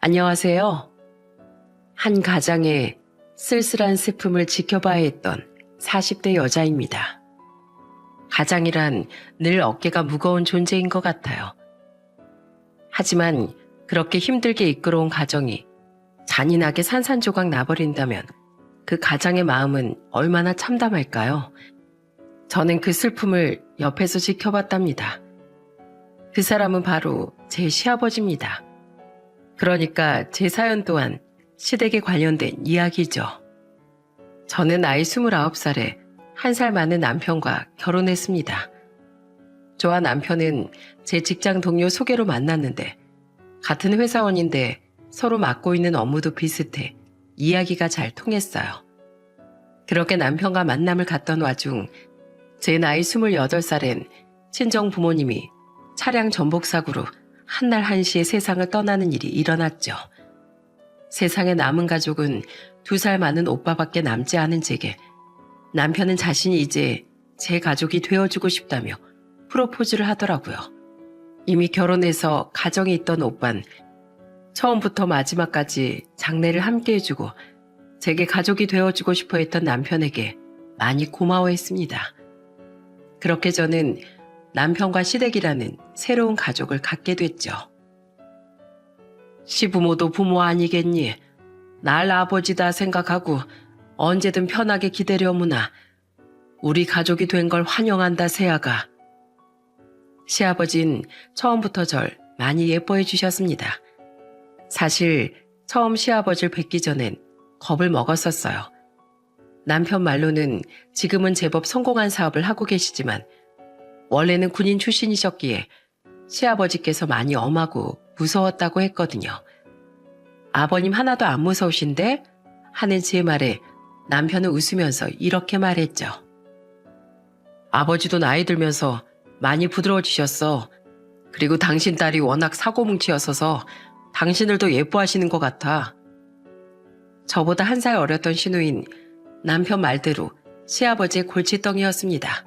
안녕하세요. 한 가장의 쓸쓸한 슬픔을 지켜봐야 했던 40대 여자입니다. 가장이란 늘 어깨가 무거운 존재인 것 같아요. 하지만 그렇게 힘들게 이끌어온 가정이 잔인하게 산산조각 나버린다면 그 가장의 마음은 얼마나 참담할까요? 저는 그 슬픔을 옆에서 지켜봤답니다. 그 사람은 바로 제 시아버지입니다. 그러니까 제 사연 또한 시댁에 관련된 이야기죠. 저는 나이 29살에 1살 많은 남편과 결혼했습니다. 저와 남편은 제 직장 동료 소개로 만났는데 같은 회사원인데 서로 맡고 있는 업무도 비슷해 이야기가 잘 통했어요. 그렇게 남편과 만남을 갖던 와중 제 나이 28살엔 친정 부모님이 차량 전복 사고로 한날 한시에 세상을 떠나는 일이 일어났죠. 세상에 남은 가족은 2살 많은 오빠밖에 남지 않은 제게 남편은 자신이 이제 제 가족이 되어주고 싶다며 프로포즈를 하더라고요. 이미 결혼해서 가정이 있던 오빤 처음부터 마지막까지 장례를 함께 해주고 제게 가족이 되어주고 싶어 했던 남편에게 많이 고마워했습니다. 그렇게 저는 남편과 시댁이라는 새로운 가족을 갖게 됐죠. 시부모도 부모 아니겠니? 날 아버지다 생각하고 언제든 편하게 기다려무나. 우리 가족이 된 걸 환영한다 새아가. 시아버진 처음부터 절 많이 예뻐해 주셨습니다. 사실 처음 시아버지를 뵙기 전엔 겁을 먹었었어요. 남편 말로는 지금은 제법 성공한 사업을 하고 계시지만 원래는 군인 출신이셨기에 시아버지께서 많이 엄하고 무서웠다고 했거든요. 아버님 하나도 안 무서우신데? 하는 제 말에 남편은 웃으면서 이렇게 말했죠. 아버지도 나이 들면서 많이 부드러워지셨어. 그리고 당신 딸이 워낙 사고뭉치였어서 당신을 더 예뻐하시는 것 같아. 저보다 1살 어렸던 시누인 남편 말대로 시아버지의 골칫덩이였습니다.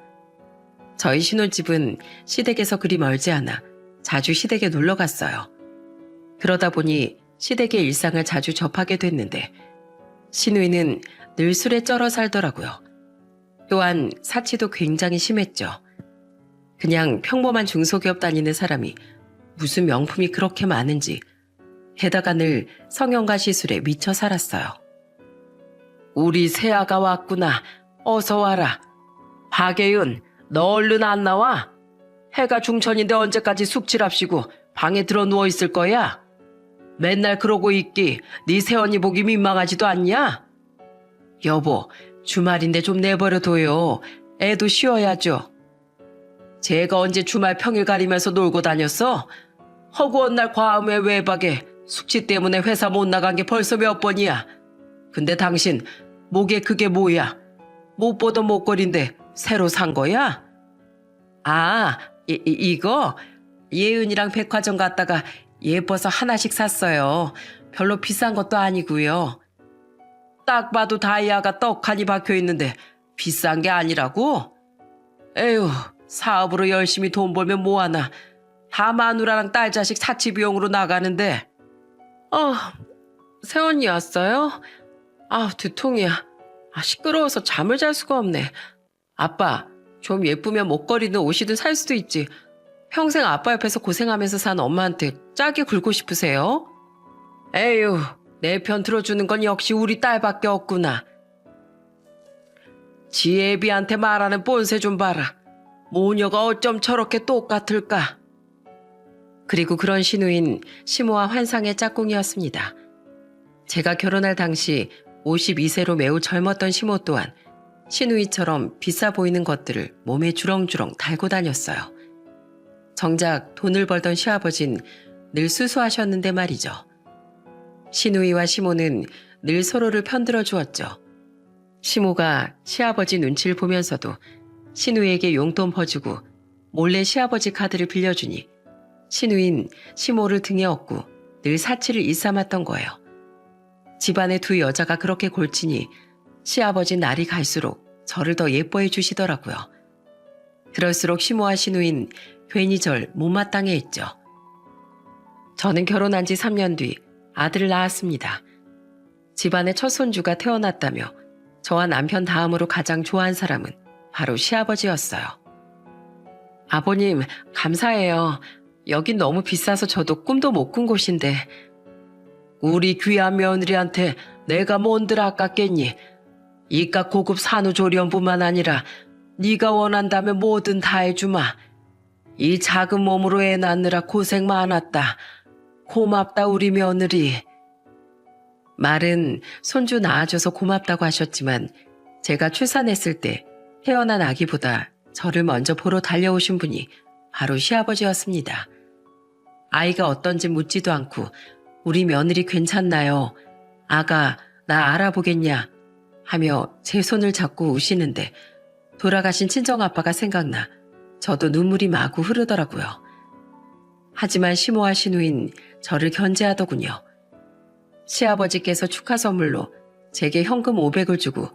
저희 신혼집은 시댁에서 그리 멀지 않아 자주 시댁에 놀러 갔어요. 그러다 보니 시댁의 일상을 자주 접하게 됐는데 시누이는 늘 술에 쩔어 살더라고요. 또한 사치도 굉장히 심했죠. 그냥 평범한 중소기업 다니는 사람이 무슨 명품이 그렇게 많은지 게다가 늘 성형과 시술에 미쳐 살았어요. 우리 새아가 왔구나. 어서 와라. 박예윤, 너 얼른 안 나와? 해가 중천인데 언제까지 숙취랍시고 방에 들어 누워있을 거야? 맨날 그러고 있기 네 새언니 보기 민망하지도 않냐? 여보, 주말인데 좀 내버려둬요. 애도 쉬어야죠. 제가 언제 주말 평일 가리면서 놀고 다녔어? 허구한 날 과음에 외박에 숙취 때문에 회사 못 나간 게 벌써 몇 번이야. 근데 당신 목에 그게 뭐야? 못 보던 목걸이인데 새로 산 거야? 아, 이거? 예은이랑 백화점 갔다가 예뻐서 하나씩 샀어요. 별로 비싼 것도 아니고요. 딱 봐도 다이아가 떡하니 박혀있는데 비싼 게 아니라고? 에휴, 사업으로 열심히 돈 벌면 뭐하나. 다 마누라랑 딸 자식 사치 비용으로 나가는데. 새언니 왔어요? 두통이야. 시끄러워서 잠을 잘 수가 없네. 아빠, 좀 예쁘면 목걸이든 옷이든 살 수도 있지. 평생 아빠 옆에서 고생하면서 산 엄마한테 짜게 굴고 싶으세요? 에휴, 내 편 들어주는 건 역시 우리 딸밖에 없구나. 지 애비한테 말하는 본새 좀 봐라. 모녀가 어쩜 저렇게 똑같을까? 그리고 그런 시누인 시모와 환상의 짝꿍이었습니다. 제가 결혼할 당시 52세로 매우 젊었던 시모 또한 시누이처럼 비싸 보이는 것들을 몸에 주렁주렁 달고 다녔어요. 정작 돈을 벌던 시아버진 늘 수수하셨는데 말이죠. 시누이와 시모는 늘 서로를 편들어 주었죠. 시모가 시아버지 눈치를 보면서도 시누이에게 용돈 퍼주고 몰래 시아버지 카드를 빌려주니 시누인 시모를 등에 업고 늘 사치를 일삼았던 거예요. 집안의 2 여자가 그렇게 골치니 시아버지 날이 갈수록 저를 더 예뻐해 주시더라고요. 그럴수록 시모와 시누인 괜히 절 못마땅해 했죠. 저는 결혼한 지 3년 뒤 아들을 낳았습니다. 집안의 첫 손주가 태어났다며 저와 남편 다음으로 가장 좋아한 사람은 바로 시아버지였어요. 아버님, 감사해요. 여긴 너무 비싸서 저도 꿈도 못 꾼 곳인데. 우리 귀한 며느리한테 내가 뭔들 아깝겠니? 이깟 고급 산후조리원뿐만 아니라 네가 원한다면 뭐든 다 해주마. 이 작은 몸으로 애 낳느라 고생 많았다. 고맙다 우리 며느리. 말은 손주 낳아줘서 고맙다고 하셨지만 제가 출산했을 때 태어난 아기보다 저를 먼저 보러 달려오신 분이 바로 시아버지였습니다. 아이가 어떤지 묻지도 않고 우리 며느리 괜찮나요? 아가 나 알아보겠냐? 하며 제 손을 잡고 우시는데 돌아가신 친정아빠가 생각나 저도 눈물이 마구 흐르더라고요. 하지만 시모와 시누인 저를 견제하더군요. 시아버지께서 축하 선물로 제게 현금 500을 주고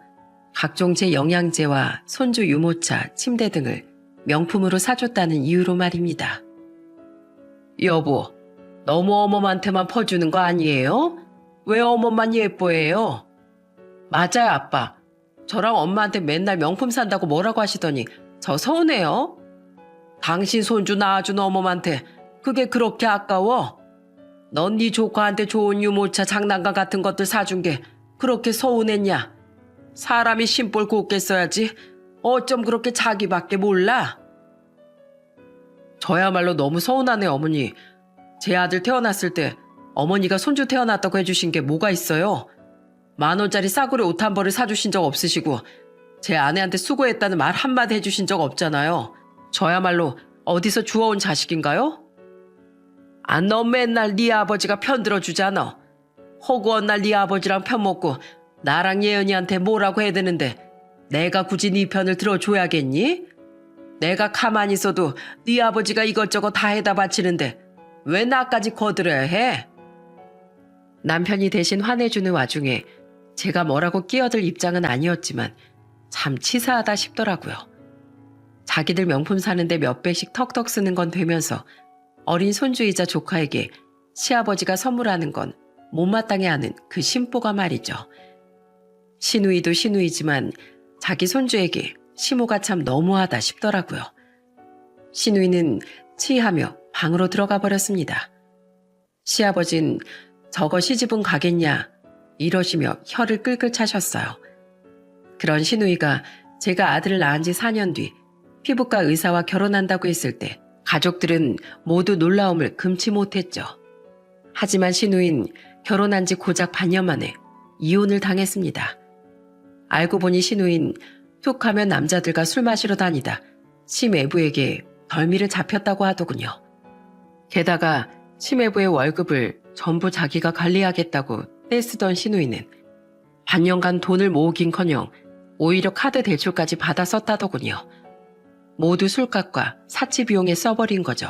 각종 제 영양제와 손주 유모차, 침대 등을 명품으로 사줬다는 이유로 말입니다. 여보, 너무 어멈한테만 퍼주는 거 아니에요? 왜 어멈만 예뻐해요? 맞아요, 아빠. 저랑 엄마한테 맨날 명품 산다고 뭐라고 하시더니 저 서운해요. 당신 손주 낳아준 어멈한테 그게 그렇게 아까워? 넌 네 조카한테 좋은 유모차, 장난감 같은 것들 사준 게 그렇게 서운했냐? 사람이 심볼 곱게 써야지 어쩜 그렇게 자기밖에 몰라? 저야말로 너무 서운하네, 어머니. 제 아들 태어났을 때 어머니가 손주 태어났다고 해주신 게 뭐가 있어요? 10,000원짜리 싸구려 옷 한 벌을 사주신 적 없으시고 제 아내한테 수고했다는 말 한마디 해주신 적 없잖아요. 저야말로 어디서 주워온 자식인가요? 넌 맨날 네 아버지가 편들어주잖아. 허구한 날 네 아버지랑 편먹고 나랑 예은이한테 뭐라고 해야 되는데 내가 굳이 네 편을 들어줘야겠니? 내가 가만히 있어도 네 아버지가 이것저것 다 해다 바치는데 왜 나까지 거들어야 해? 남편이 대신 화내주는 와중에 제가 뭐라고 끼어들 입장은 아니었지만 참 치사하다 싶더라고요. 자기들 명품 사는데 몇 배씩 턱턱 쓰는 건 되면서 어린 손주이자 조카에게 시아버지가 선물하는 건 못마땅해 하는 그 심보가 말이죠. 시누이도 시누이지만 자기 손주에게 시모가 참 너무하다 싶더라고요. 시누이는 치하며 방으로 들어가 버렸습니다. 시아버진 저거 시집은 가겠냐 이러시며 혀를 끌끌 차셨어요. 그런 시누이가 제가 아들을 낳은 지 4년 뒤 피부과 의사와 결혼한다고 했을 때 가족들은 모두 놀라움을 금치 못했죠. 하지만 시누인 결혼한 지 고작 반년 만에 이혼을 당했습니다. 알고 보니 시누인 툭 하면 남자들과 술 마시러 다니다 시매부에게 덜미를 잡혔다고 하더군요. 게다가 시매부의 월급을 전부 자기가 관리하겠다고 떼쓰던 시누이는 반년간 돈을 모으긴커녕 오히려 카드 대출까지 받아 썼다더군요. 모두 술값과 사치 비용에 써버린 거죠.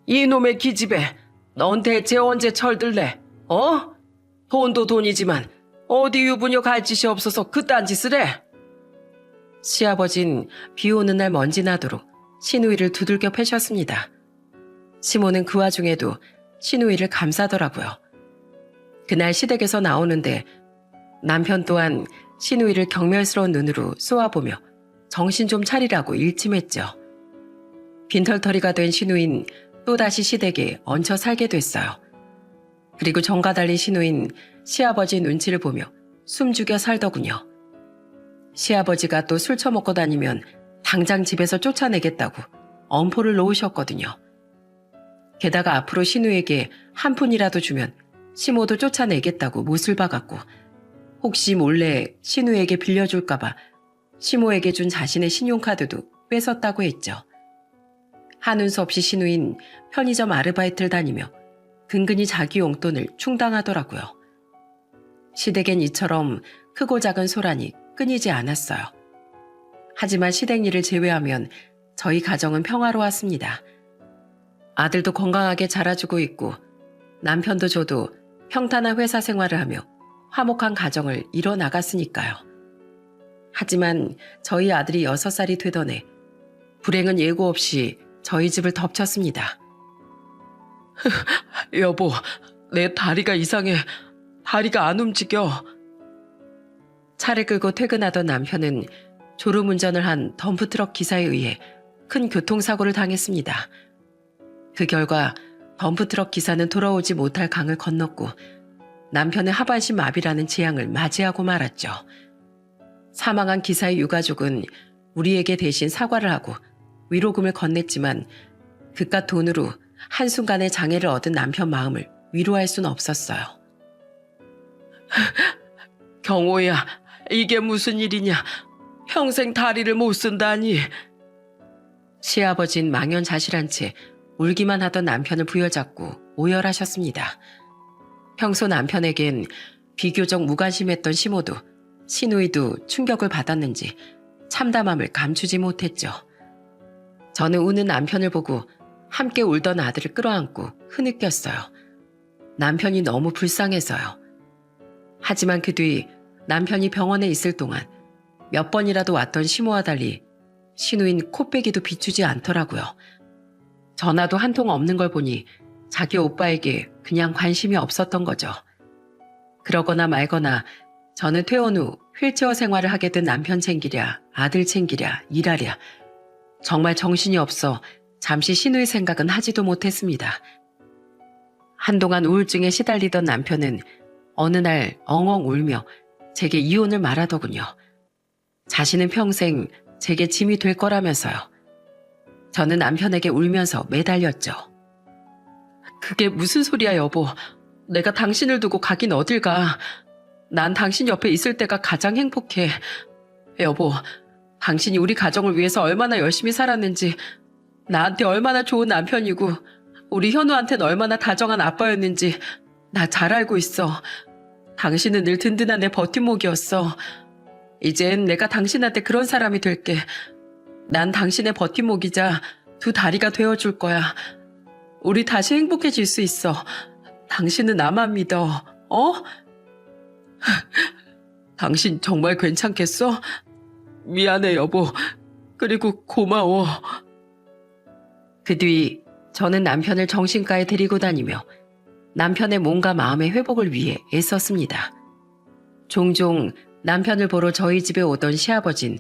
이놈의 기집애, 넌 대체 언제 철들래? 어? 돈도 돈이지만 어디 유부녀 갈 짓이 없어서 그딴 짓을 해? 시아버진 비 오는 날 먼지 나도록 시누이를 두들겨 패셨습니다. 시모는 그 와중에도 시누이를 감싸더라고요. 그날 시댁에서 나오는데 남편 또한 시누이를 경멸스러운 눈으로 쏘아보며 정신 좀 차리라고 일침했죠. 빈털터리가 된 시누인 또다시 시댁에 얹혀 살게 됐어요. 그리고 정과 달리 시누인 시아버지 눈치를 보며 숨죽여 살더군요. 시아버지가 또 술 처먹고 다니면 당장 집에서 쫓아내겠다고 엄포를 놓으셨거든요. 게다가 앞으로 시누에게 한 푼이라도 주면 시모도 쫓아내겠다고 못을 박았고 혹시 몰래 시누에게 빌려줄까봐 시모에게 준 자신의 신용카드도 뺏었다고 했죠. 하는 수 없이 시누인 편의점 아르바이트를 다니며 근근히 자기 용돈을 충당하더라고요. 시댁엔 이처럼 크고 작은 소란이 끊이지 않았어요. 하지만 시댁 일을 제외하면 저희 가정은 평화로웠습니다. 아들도 건강하게 자라주고 있고 남편도 저도 평탄한 회사 생활을 하며 화목한 가정을 이뤄나갔으니까요. 하지만 저희 아들이 6살이 되던 해 불행은 예고 없이 저희 집을 덮쳤습니다. 여보, 내 다리가 이상해. 다리가 안 움직여. 차를 끌고 퇴근하던 남편은 졸음운전을 한 덤프트럭 기사에 의해 큰 교통사고를 당했습니다. 그 결과 덤프트럭 기사는 돌아오지 못할 강을 건넜고 남편은 하반신 마비라는 재앙을 맞이하고 말았죠. 사망한 기사의 유가족은 우리에게 대신 사과를 하고 위로금을 건넸지만 그깟 돈으로 한순간에 장애를 얻은 남편 마음을 위로할 수는 없었어요. 경호야, 이게 무슨 일이냐. 평생 다리를 못 쓴다니. 시아버진 망연자실한 채 울기만 하던 남편을 부여잡고 오열하셨습니다. 평소 남편에겐 비교적 무관심했던 시모도 시누이도 충격을 받았는지 참담함을 감추지 못했죠. 저는 우는 남편을 보고 함께 울던 아들을 끌어안고 흐느꼈어요. 남편이 너무 불쌍해서요. 하지만 그 뒤 남편이 병원에 있을 동안 몇 번이라도 왔던 시모와 달리 시누인 코빼기도 비추지 않더라고요. 전화도 한 통 없는 걸 보니 자기 오빠에게 그냥 관심이 없었던 거죠. 그러거나 말거나 저는 퇴원 후 휠체어 생활을 하게 된 남편 챙기랴, 아들 챙기랴, 일하랴. 정말 정신이 없어 잠시 시누이 생각은 하지도 못했습니다. 한동안 우울증에 시달리던 남편은 어느 날 엉엉 울며 제게 이혼을 말하더군요. 자신은 평생 제게 짐이 될 거라면서요. 저는 남편에게 울면서 매달렸죠. 그게 무슨 소리야, 여보. 내가 당신을 두고 가긴 어딜 가. 난 당신 옆에 있을 때가 가장 행복해. 여보, 당신이 우리 가정을 위해서 얼마나 열심히 살았는지, 나한테 얼마나 좋은 남편이고 우리 현우한테는 얼마나 다정한 아빠였는지 나 잘 알고 있어. 당신은 늘 든든한 내 버팀목이었어. 이젠 내가 당신한테 그런 사람이 될게. 난 당신의 버팀목이자 두 다리가 되어줄 거야. 우리 다시 행복해질 수 있어. 당신은 나만 믿어. 어? 당신 정말 괜찮겠어? 미안해, 여보. 그리고 고마워. 그 뒤 저는 남편을 정신과에 데리고 다니며 남편의 몸과 마음의 회복을 위해 애썼습니다. 종종 남편을 보러 저희 집에 오던 시아버진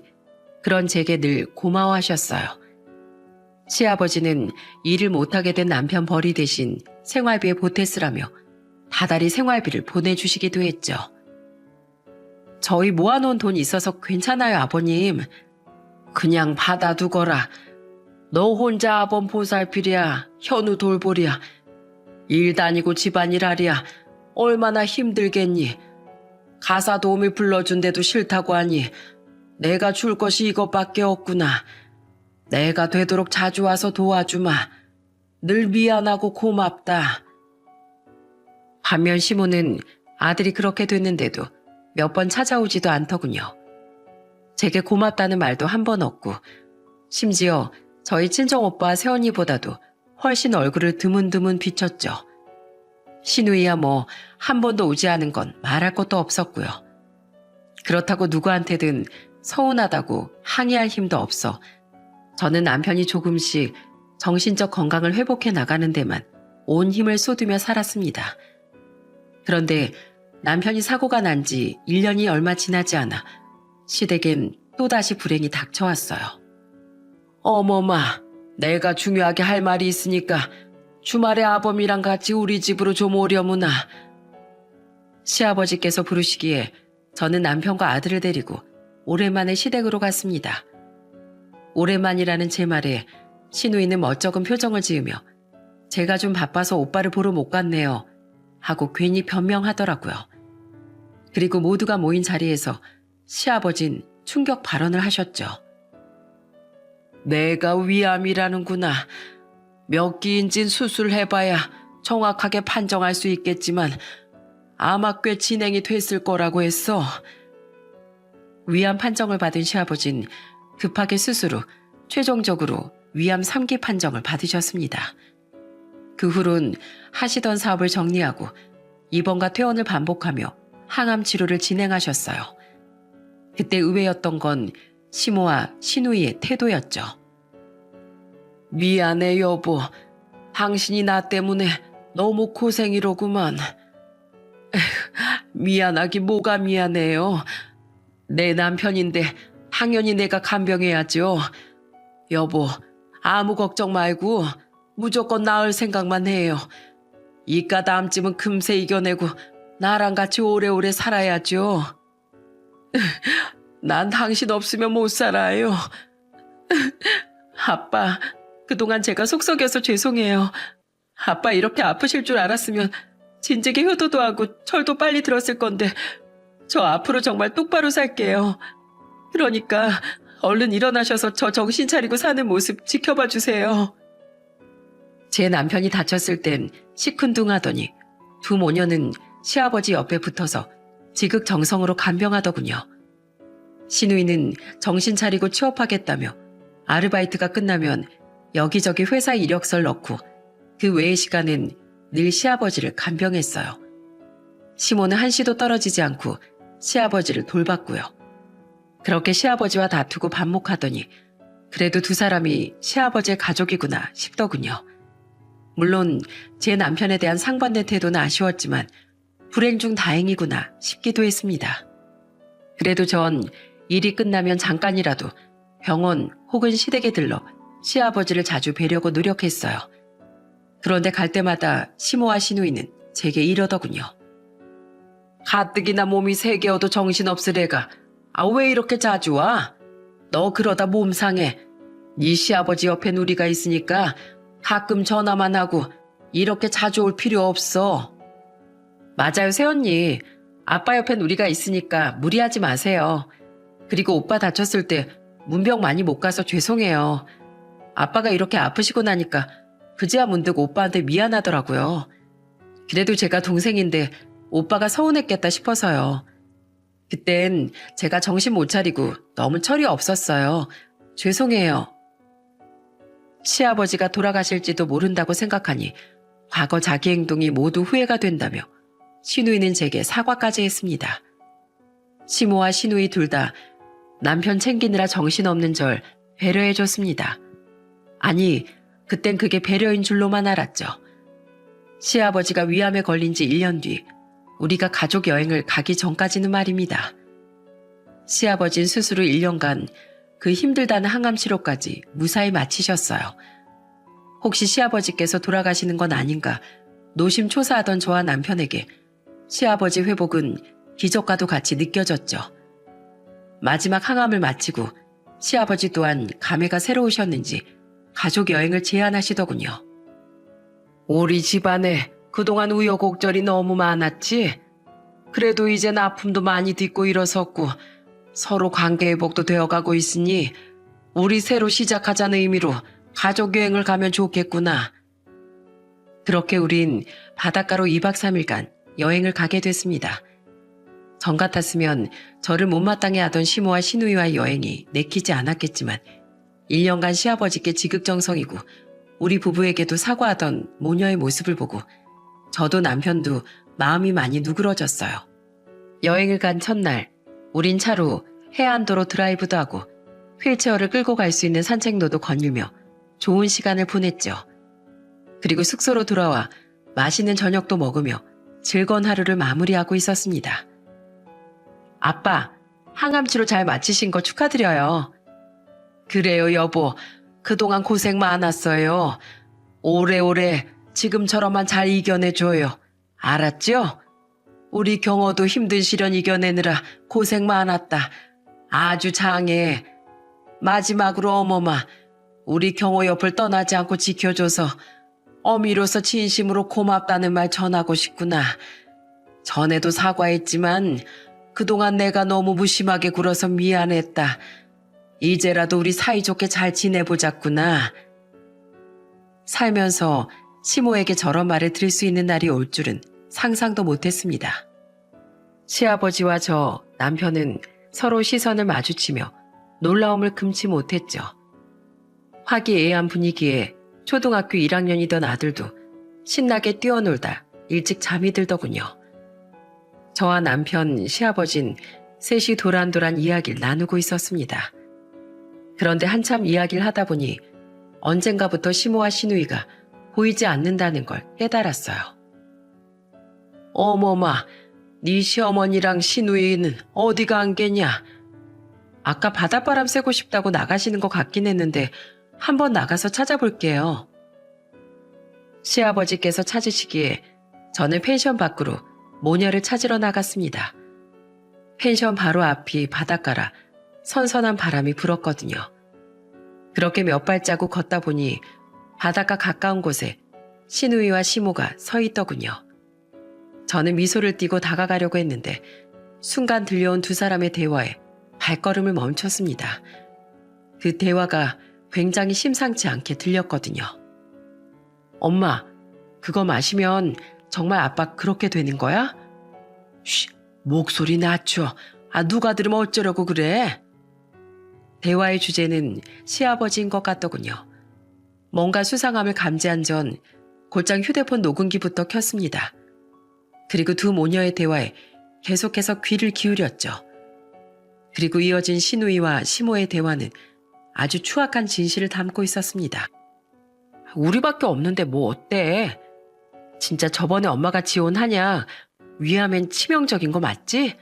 그런 제게 늘 고마워하셨어요. 시아버지는 일을 못하게 된 남편 벌이 대신 생활비에 보태쓰라며 다달이 생활비를 보내주시기도 했죠. 저희 모아놓은 돈 있어서 괜찮아요, 아버님. 그냥 받아두거라. 너 혼자 아범 보살필이야. 현우 돌보랴. 일 다니고 집안일 하랴. 얼마나 힘들겠니. 가사 도우미 불러준데도 싫다고 하니 내가 줄 것이 이것밖에 없구나. 내가 되도록 자주 와서 도와주마. 늘 미안하고 고맙다. 반면 시모는 아들이 그렇게 됐는데도 몇 번 찾아오지도 않더군요. 제게 고맙다는 말도 한 번 없고 심지어 저희 친정오빠 세언니보다도 훨씬 얼굴을 드문드문 비쳤죠. 시누이야 뭐 한 번도 오지 않은 건 말할 것도 없었고요. 그렇다고 누구한테든 서운하다고 항의할 힘도 없어 저는 남편이 조금씩 정신적 건강을 회복해 나가는 데만 온 힘을 쏟으며 살았습니다. 그런데 남편이 사고가 난 지 1년이 얼마 지나지 않아 시댁엔 또다시 불행이 닥쳐왔어요. 어머마, 내가 중요하게 할 말이 있으니까 주말에 아범이랑 같이 우리 집으로 좀 오려무나. 시아버지께서 부르시기에 저는 남편과 아들을 데리고 오랜만에 시댁으로 갔습니다. 오랜만이라는 제 말에 시누이는 멋쩍은 표정을 지으며 제가 좀 바빠서 오빠를 보러 못 갔네요 하고 괜히 변명하더라고요. 그리고 모두가 모인 자리에서 시아버진 충격 발언을 하셨죠. 내가 위암이라는구나. 몇 기인진 수술해봐야 정확하게 판정할 수 있겠지만 아마 꽤 진행이 됐을 거라고 했어. 위암 판정을 받은 시아버진 급하게 수술 후 최종적으로 위암 3기 판정을 받으셨습니다. 그 후론 하시던 사업을 정리하고 입원과 퇴원을 반복하며 항암 치료를 진행하셨어요. 그때 의외였던 건 시모와 시누이의 태도였죠. 미안해 여보. 당신이 나 때문에 너무 고생이로구만. 미안하기 뭐가 미안해요. 내 남편인데 당연히 내가 간병해야죠. 여보, 아무 걱정 말고 무조건 나을 생각만 해요. 이깟 암찜은 금세 이겨내고 나랑 같이 오래오래 살아야죠. 난 당신 없으면 못 살아요. 아빠, 그동안 제가 속썩여서 죄송해요. 아빠 이렇게 아프실 줄 알았으면 진즉에 효도도 하고 철도 빨리 들었을 건데 저 앞으로 정말 똑바로 살게요. 그러니까 얼른 일어나셔서 저 정신 차리고 사는 모습 지켜봐 주세요. 제 남편이 다쳤을 땐 시큰둥하더니 두 모녀는 시아버지 옆에 붙어서 지극정성으로 간병하더군요. 시누이는 정신 차리고 취업하겠다며 아르바이트가 끝나면 여기저기 회사 이력서를 넣고 그 외의 시간엔 늘 시아버지를 간병했어요. 시모는 한시도 떨어지지 않고 시아버지를 돌봤고요. 그렇게 시아버지와 다투고 반목하더니 그래도 두 사람이 시아버지의 가족이구나 싶더군요. 물론 제 남편에 대한 상반된 태도는 아쉬웠지만 불행 중 다행이구나 싶기도 했습니다. 그래도 전 일이 끝나면 잠깐이라도 병원 혹은 시댁에 들러 시아버지를 자주 뵈려고 노력했어요. 그런데 갈 때마다 시모와 시누이는 제게 이러더군요. 가뜩이나 몸이 세 개여도 정신없을 애가 왜 이렇게 자주 와? 너 그러다 몸 상해. 네 시아버지 옆엔 우리가 있으니까 가끔 전화만 하고 이렇게 자주 올 필요 없어. 맞아요, 새언니. 아빠 옆엔 우리가 있으니까 무리하지 마세요. 그리고 오빠 다쳤을 때 문병 많이 못 가서 죄송해요. 아빠가 이렇게 아프시고 나니까 그제야 문득 오빠한테 미안하더라고요. 그래도 제가 동생인데 오빠가 서운했겠다 싶어서요. 그땐 제가 정신 못 차리고 너무 철이 없었어요. 죄송해요. 시아버지가 돌아가실지도 모른다고 생각하니 과거 자기 행동이 모두 후회가 된다며 시누이는 제게 사과까지 했습니다. 시모와 시누이 둘 다 남편 챙기느라 정신없는 절 배려해줬습니다. 아니, 그땐 그게 배려인 줄로만 알았죠. 시아버지가 위암에 걸린 지 1년 뒤 우리가 가족 여행을 가기 전까지는 말입니다. 시아버진 수술 후 1년간 그 힘들다는 항암 치료까지 무사히 마치셨어요. 혹시 시아버지께서 돌아가시는 건 아닌가 노심초사하던 저와 남편에게 시아버지 회복은 기적과도 같이 느껴졌죠. 마지막 항암을 마치고 시아버지 또한 감회가 새로우셨는지 가족 여행을 제안하시더군요. 우리 집안에 그동안 우여곡절이 너무 많았지? 그래도 이젠 아픔도 많이 딛고 일어섰고 서로 관계 회복도 되어가고 있으니 우리 새로 시작하자는 의미로 가족 여행을 가면 좋겠구나. 그렇게 우린 바닷가로 2박 3일간 여행을 가게 됐습니다. 전 같았으면 저를 못마땅해 하던 시모와 시누이와의 여행이 내키지 않았겠지만 1년간 시아버지께 지극정성이고 우리 부부에게도 사과하던 모녀의 모습을 보고 저도 남편도 마음이 많이 누그러졌어요. 여행을 간 첫날 우린 차로 해안도로 드라이브도 하고 휠체어를 끌고 갈 수 있는 산책로도 거닐며 좋은 시간을 보냈죠. 그리고 숙소로 돌아와 맛있는 저녁도 먹으며 즐거운 하루를 마무리하고 있었습니다. 아빠, 항암치료 잘 마치신 거 축하드려요. 그래요, 여보. 그동안 고생 많았어요. 오래오래 지금처럼만 잘 이겨내줘요. 알았죠? 우리 경호도 힘든 시련 이겨내느라 고생 많았다. 아주 장해. 마지막으로 어머마, 우리 경호 옆을 떠나지 않고 지켜줘서 어미로서 진심으로 고맙다는 말 전하고 싶구나. 전에도 사과했지만 그동안 내가 너무 무심하게 굴어서 미안했다. 이제라도 우리 사이좋게 잘 지내보자꾸나. 살면서 시모에게 저런 말을 들을 수 있는 날이 올 줄은 상상도 못했습니다. 시아버지와 저 남편은 서로 시선을 마주치며 놀라움을 금치 못했죠. 화기애애한 분위기에 초등학교 1학년이던 아들도 신나게 뛰어놀다 일찍 잠이 들더군요. 저와 남편, 시아버진 셋이 도란도란 이야기를 나누고 있었습니다. 그런데 한참 이야기를 하다 보니 언젠가부터 시모와 시누이가 보이지 않는다는 걸 깨달았어요. 어머마, 네 시어머니랑 시누이는 어디 간 게냐? 아까 바닷바람 쐬고 싶다고 나가시는 것 같긴 했는데 한번 나가서 찾아볼게요. 시아버지께서 찾으시기에 저는 펜션 밖으로 모녀를 찾으러 나갔습니다. 펜션 바로 앞이 바닷가라 선선한 바람이 불었거든요. 그렇게 몇 발자국 걷다 보니 바닷가 가까운 곳에 시누이와 시모가 서 있더군요. 저는 미소를 띠고 다가가려고 했는데 순간 들려온 두 사람의 대화에 발걸음을 멈췄습니다. 그 대화가 굉장히 심상치 않게 들렸거든요. 엄마, 그거 마시면 정말 아빠 그렇게 되는 거야? 쉬, 목소리 낮춰. 누가 들으면 어쩌려고 그래? 대화의 주제는 시아버지인 것 같더군요. 뭔가 수상함을 감지한 전 곧장 휴대폰 녹음기부터 켰습니다. 그리고 두 모녀의 대화에 계속해서 귀를 기울였죠. 그리고 이어진 시누이와 시모의 대화는 아주 추악한 진실을 담고 있었습니다. 우리밖에 없는데 뭐 어때? 진짜 저번에 엄마가 지온 한약 위하면 치명적인 거 맞지?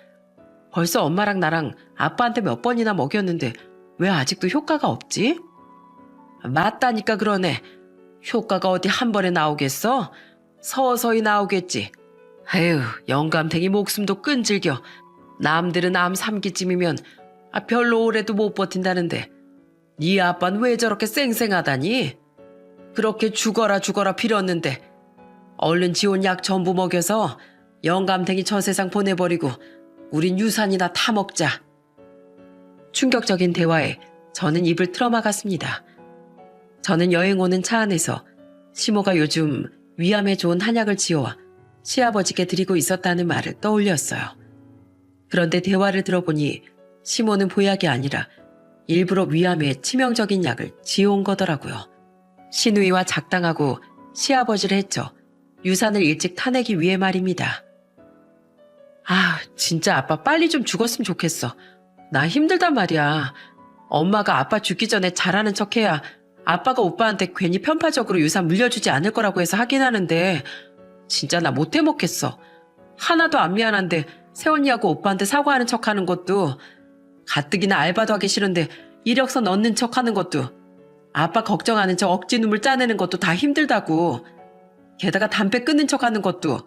벌써 엄마랑 나랑 아빠한테 몇 번이나 먹였는데 왜 아직도 효과가 없지? 맞다니까 그러네. 효과가 어디 한 번에 나오겠어? 서서히 나오겠지. 에휴, 영감탱이 목숨도 끈질겨. 남들은 암 3기쯤이면 별로 오래도 못 버틴다는데 네 아빠는 왜 저렇게 쌩쌩하다니? 그렇게 죽어라 빌었는데 얼른 지온 약 전부 먹여서 영감탱이 저 세상 보내버리고 우린 유산이나 타먹자. 충격적인 대화에 저는 입을 틀어막았습니다. 저는 여행 오는 차 안에서 시모가 요즘 위암에 좋은 한약을 지어와 시아버지께 드리고 있었다는 말을 떠올렸어요. 그런데 대화를 들어보니 시모는 보약이 아니라 일부러 위암에 치명적인 약을 지어온 거더라고요. 시누이와 작당하고 시아버지를 해쳐 유산을 일찍 타내기 위해 말입니다. 진짜 아빠 빨리 좀 죽었으면 좋겠어. 나 힘들단 말이야. 엄마가 아빠 죽기 전에 잘하는 척해야 아빠가 오빠한테 괜히 편파적으로 유산 물려주지 않을 거라고 해서 하긴 하는데 진짜 나 못 해먹겠어. 하나도 안 미안한데 새언니하고 오빠한테 사과하는 척하는 것도 가뜩이나 알바도 하기 싫은데 이력서 넣는 척하는 것도 아빠 걱정하는 척 억지 눈물 짜내는 것도 다 힘들다고. 게다가 담배 끊는 척하는 것도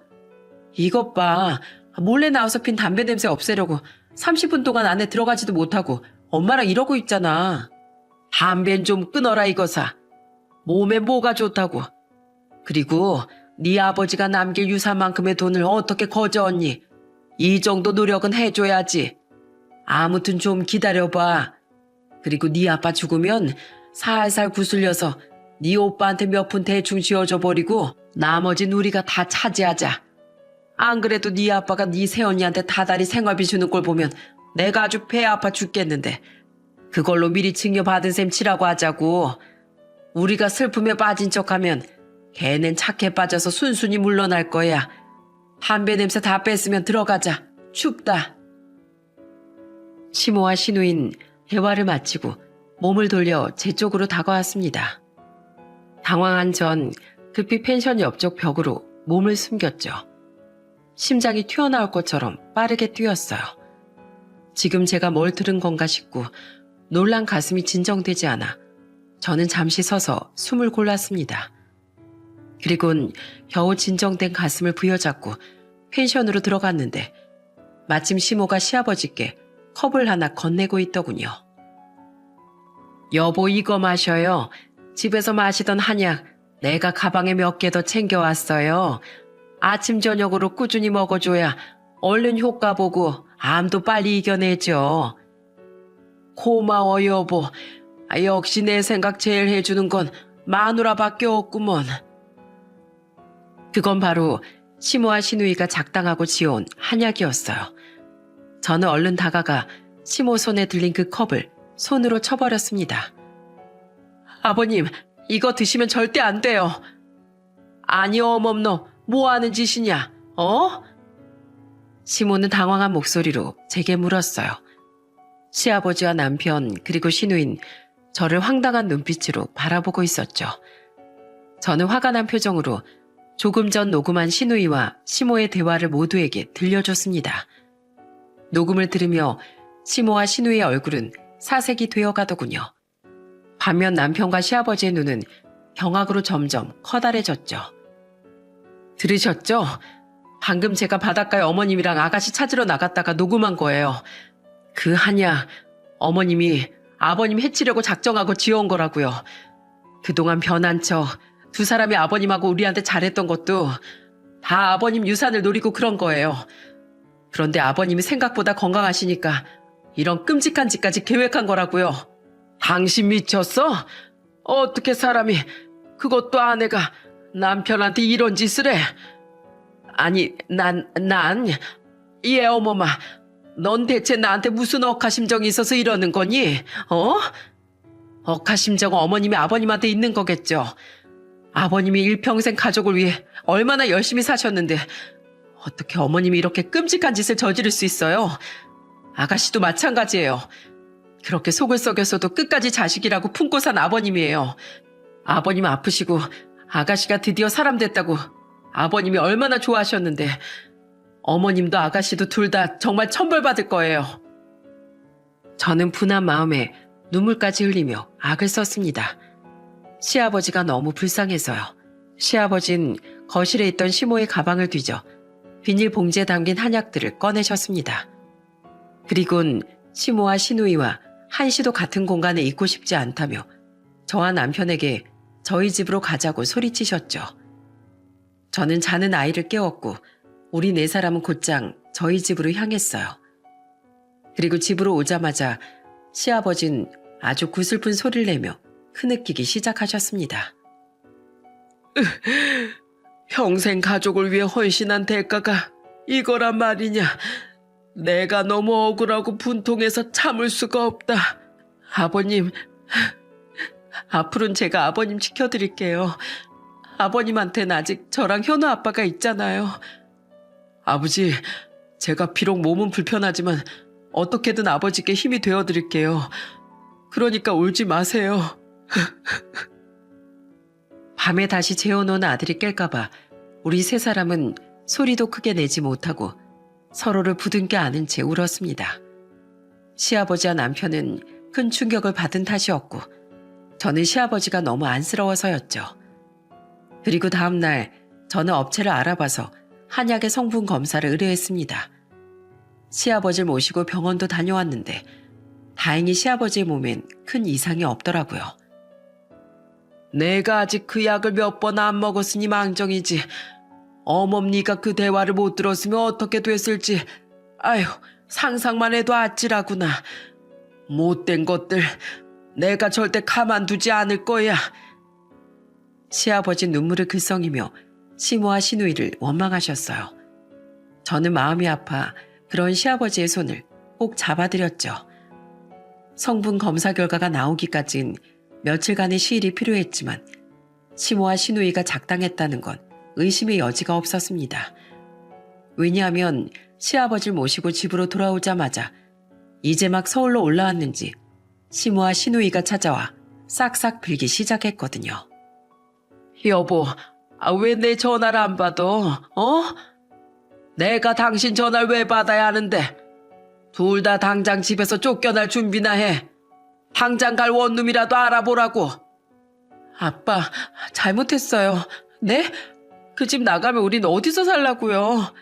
이것 봐. 몰래 나와서 핀 담배 냄새 없애려고 30분 동안 안에 들어가지도 못하고 엄마랑 이러고 있잖아. 담배는 좀 끊어라 이거사. 몸에 뭐가 좋다고. 그리고 네 아버지가 남길 유산만큼의 돈을 어떻게 거저언니. 이 정도 노력은 해줘야지. 아무튼 좀 기다려봐. 그리고 네 아빠 죽으면 살살 구슬려서 네 오빠한테 몇 푼 대충 쥐어줘 버리고 나머진 우리가 다 차지하자. 안 그래도 네 아빠가 네 새언니한테 다달이 생활비 주는 걸 보면 내가 아주 배 아파 죽겠는데 그걸로 미리 증여받은 셈 치라고 하자고. 우리가 슬픔에 빠진 척하면 걔는 착해 빠져서 순순히 물러날 거야. 담배 냄새 다 뺐으면 들어가자. 춥다. 시모와 시누인 대화를 마치고 몸을 돌려 제 쪽으로 다가왔습니다. 당황한 전 급히 펜션 옆쪽 벽으로 몸을 숨겼죠. 심장이 튀어나올 것처럼 빠르게 뛰었어요. 지금 제가 뭘 들은 건가 싶고 놀란 가슴이 진정되지 않아 저는 잠시 서서 숨을 골랐습니다. 그리곤 겨우 진정된 가슴을 부여잡고 펜션으로 들어갔는데 마침 시모가 시아버지께 컵을 하나 건네고 있더군요. 여보 이거 마셔요. 집에서 마시던 한약 내가 가방에 몇 개 더 챙겨왔어요. 아침 저녁으로 꾸준히 먹어줘야 얼른 효과 보고 암도 빨리 이겨내죠. 고마워 여보. 역시 내 생각 제일 해주는 건 마누라밖에 없구먼. 그건 바로 시모와 시누이가 작당하고 지어온 한약이었어요. 저는 얼른 다가가 시모 손에 들린 그 컵을 손으로 쳐버렸습니다. 아버님, 이거 드시면 절대 안 돼요. 아니 어멈너, 뭐하는 짓이냐, 어? 시모는 당황한 목소리로 제게 물었어요. 시아버지와 남편 그리고 시누인 저를 황당한 눈빛으로 바라보고 있었죠. 저는 화가 난 표정으로 조금 전 녹음한 시누이와 시모의 대화를 모두에게 들려줬습니다. 녹음을 들으며 시모와 시누이의 얼굴은 사색이 되어가더군요. 반면 남편과 시아버지의 눈은 경악으로 점점 커다래졌죠. 들으셨죠? 방금 제가 바닷가에 어머님이랑 아가씨 찾으러 나갔다가 녹음한 거예요. 그 한약 어머님이 아버님 해치려고 작정하고 지어온 거라고요. 그동안 변한 척 두 사람이 아버님하고 우리한테 잘했던 것도 다 아버님 유산을 노리고 그런 거예요. 그런데 아버님이 생각보다 건강하시니까 이런 끔찍한 짓까지 계획한 거라고요. 당신 미쳤어? 어떻게 사람이, 그것도 아내가 남편한테 이런 짓을 해? 아니, 얘 어머마, 넌 대체 나한테 무슨 억하심정이 있어서 이러는 거니? 억하심정은 어머님이 아버님한테 있는 거겠죠. 아버님이 일평생 가족을 위해 얼마나 열심히 사셨는데 어떻게 어머님이 이렇게 끔찍한 짓을 저지를 수 있어요? 아가씨도 마찬가지예요. 그렇게 속을 썩였어도 끝까지 자식이라고 품고 산 아버님이에요. 아버님 아프시고 아가씨가 드디어 사람 됐다고 아버님이 얼마나 좋아하셨는데 어머님도 아가씨도 둘 다 정말 천벌받을 거예요. 저는 분한 마음에 눈물까지 흘리며 악을 썼습니다. 시아버지가 너무 불쌍해서요. 시아버진 거실에 있던 시모의 가방을 뒤져 비닐봉지에 담긴 한약들을 꺼내셨습니다. 그리곤 시모와 시누이와 한시도 같은 공간에 있고 싶지 않다며 저와 남편에게 저희 집으로 가자고 소리치셨죠. 저는 자는 아이를 깨웠고 우리 네 사람은 곧장 저희 집으로 향했어요. 그리고 집으로 오자마자 시아버진 아주 구슬픈 소리를 내며 흐느끼기 시작하셨습니다. 평생 가족을 위해 헌신한 대가가 이거란 말이냐. 내가 너무 억울하고 분통해서 참을 수가 없다. 아버님, 앞으로는 제가 아버님 지켜드릴게요. 아버님한테는 아직 저랑 현우 아빠가 있잖아요. 아버지, 제가 비록 몸은 불편하지만 어떻게든 아버지께 힘이 되어드릴게요. 그러니까 울지 마세요. 밤에 다시 재워놓은 아들이 깰까봐 우리 세 사람은 소리도 크게 내지 못하고 서로를 부둥켜 안은 채 울었습니다. 시아버지와 남편은 큰 충격을 받은 탓이었고 저는 시아버지가 너무 안쓰러워서였죠. 그리고 다음날 저는 업체를 알아봐서 한약의 성분 검사를 의뢰했습니다. 시아버지를 모시고 병원도 다녀왔는데 다행히 시아버지의 몸엔 큰 이상이 없더라고요. 내가 아직 그 약을 몇 번 안 먹었으니 망정이지. 어멈니가 그 대화를 못 들었으면 어떻게 됐을지. 아휴, 상상만 해도 아찔하구나. 못된 것들, 내가 절대 가만두지 않을 거야. 시아버지 눈물을 글썽이며 시모와 시누이를 원망하셨어요. 저는 마음이 아파 그런 시아버지의 손을 꼭 잡아드렸죠. 성분 검사 결과가 나오기까진 며칠간의 시일이 필요했지만 시모와 시누이가 작당했다는 건 의심의 여지가 없었습니다. 왜냐하면 시아버지를 모시고 집으로 돌아오자마자 이제 막 서울로 올라왔는지 시모와 시누이가 찾아와 싹싹 빌기 시작했거든요. 여보, 왜 내 전화를 안 받아? 내가 당신 전화를 왜 받아야 하는데? 둘 다 당장 집에서 쫓겨날 준비나 해. 당장 갈 원룸이라도 알아보라고. 아빠, 잘못했어요. 네? 그 집 나가면 우린 어디서 살라고요?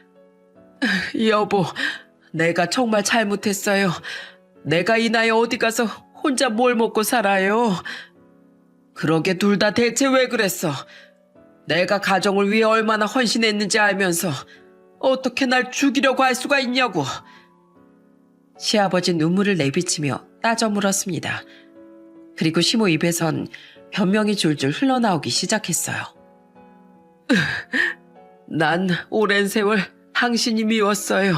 여보, 내가 정말 잘못했어요. 내가 이 나이에 어디 가서 혼자 뭘 먹고 살아요? 그러게 둘 다 대체 왜 그랬어? 내가 가정을 위해 얼마나 헌신했는지 알면서 어떻게 날 죽이려고 할 수가 있냐고. 시아버지 눈물을 내비치며 따져 물었습니다. 그리고 시모 입에선 변명이 줄줄 흘러나오기 시작했어요. 난 오랜 세월 당신이 미웠어요.